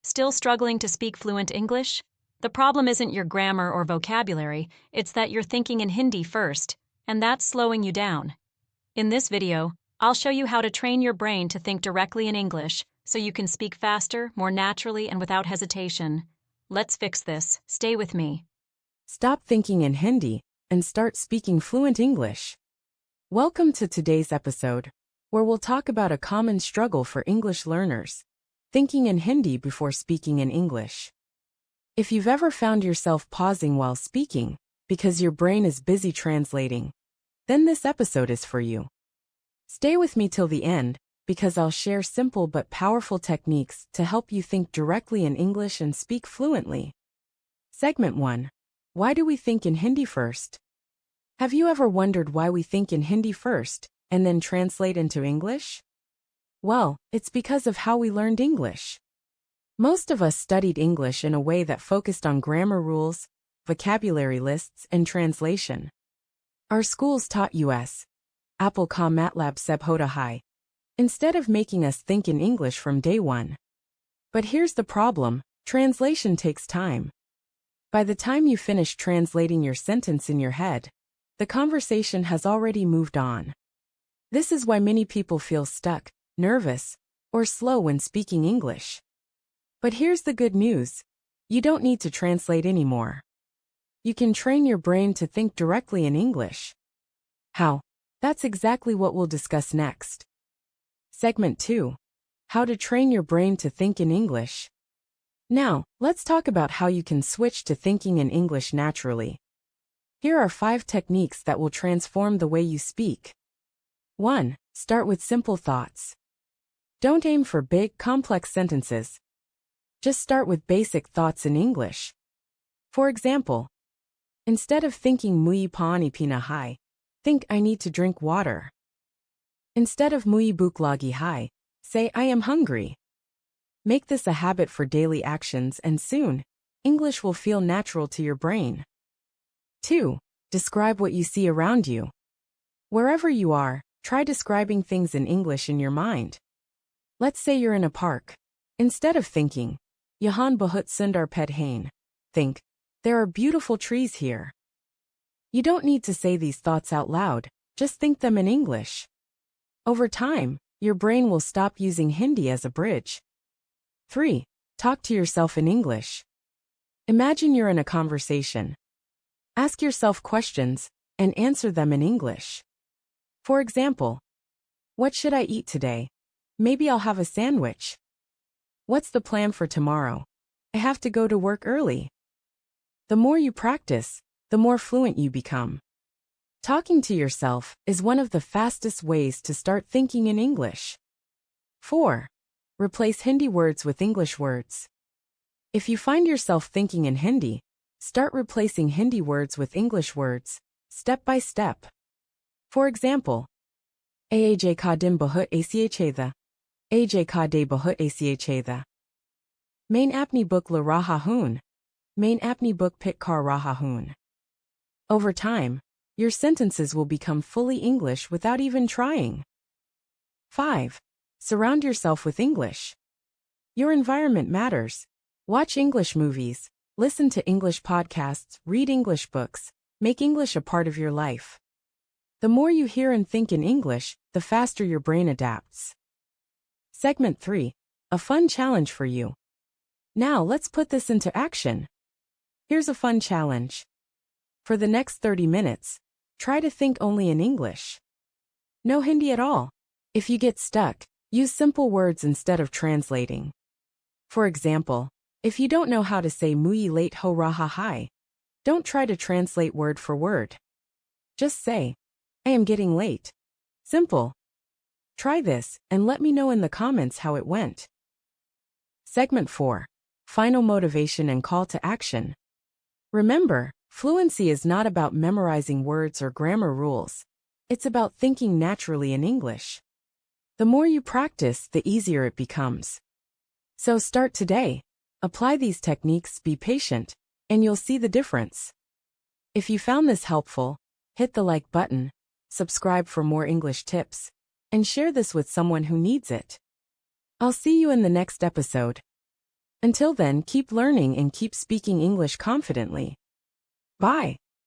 Still struggling to speak fluent English? The problem isn't your grammar or vocabulary, it's that you're thinking in Hindi first, and that's slowing you down. In this video, I'll show you how to train your brain to think directly in English so you can speak faster, more naturally, and without hesitation. Let's fix this. Stay with me. Stop thinking in Hindi and start speaking fluent English. Welcome to today's episode, where we'll talk about a common struggle for English learners: thinking in Hindi before speaking in English. If you've ever found yourself pausing while speaking because your brain is busy translating, then this episode is for you. Stay with me till the end, because I'll share simple but powerful techniques to help you think directly in English and speak fluently. Segment 1. Why do we think in Hindi first? Have you ever wondered why we think in Hindi first and then translate into English? Well, it's because of how we learned English. Most of us studied English in a way that focused on grammar rules, vocabulary lists, and translation. Our schools taught us Apple ka matlab sab hota hai, instead of making us think in English from day one. But here's the problem: translation takes time. By the time you finish translating your sentence in your head, the conversation has already moved on. This is why many people feel stuck, nervous, or slow when speaking English. But here's the good news: you don't need to translate anymore. You can train your brain to think directly in English. How? That's exactly what we'll discuss next. Segment 2. How to train your brain to think in English. Now, let's talk about how you can switch to thinking in English naturally. Here are 5 techniques that will transform the way you speak. 1. Start with simple thoughts. Don't aim for big, complex sentences. Just start with basic thoughts in English. For example, instead of thinking mui paani pina hai, think I need to drink water. Instead of mui bhuk lagi hai, say I am hungry. Make this a habit for daily actions, and soon, English will feel natural to your brain. 2. Describe what you see around you. Wherever you are, try describing things in English in your mind. Let's say you're in a park. Instead of thinking, Yahan bahut sundar ped hain, think, there are beautiful trees here. You don't need to say these thoughts out loud, just think them in English. Over time, your brain will stop using Hindi as a bridge. 3. Talk to yourself in English. Imagine you're in a conversation. Ask yourself questions and answer them in English. For example, what should I eat today? Maybe I'll have a sandwich. What's the plan for tomorrow? I have to go to work early. The more you practice, the more fluent you become. Talking to yourself is one of the fastest ways to start thinking in English. 4. Replace Hindi words with English words. If you find yourself thinking in Hindi, start replacing Hindi words with English words, step by step. For example, Aaj ka din bahut achatha. Aj ka de bahut achatha. Main apni book la raha hoon. Main apni book pit kar raha hoon. Over time, your sentences will become fully English without even trying. 5. Surround yourself with English. Your environment matters. Watch English movies, listen to English podcasts, read English books, make English a part of your life. The more you hear and think in English, the faster your brain adapts. Segment 3. A fun challenge for you. Now let's put this into action. Here's a fun challenge. For the next 30 minutes, try to think only in English. No Hindi at all. If you get stuck, use simple words instead of translating. For example, if you don't know how to say mui late ho raha hai, don't try to translate word for word. Just say, I am getting late. Simple. Try this and let me know in the comments how it went. Segment 4. Final motivation and call to action. Remember, fluency is not about memorizing words or grammar rules. It's about thinking naturally in English. The more you practice, the easier it becomes. So start today. Apply these techniques, be patient, and you'll see the difference. If you found this helpful, hit the like button, subscribe for more English tips, and share this with someone who needs it. I'll see you in the next episode. Until then, keep learning and keep speaking English confidently. Bye.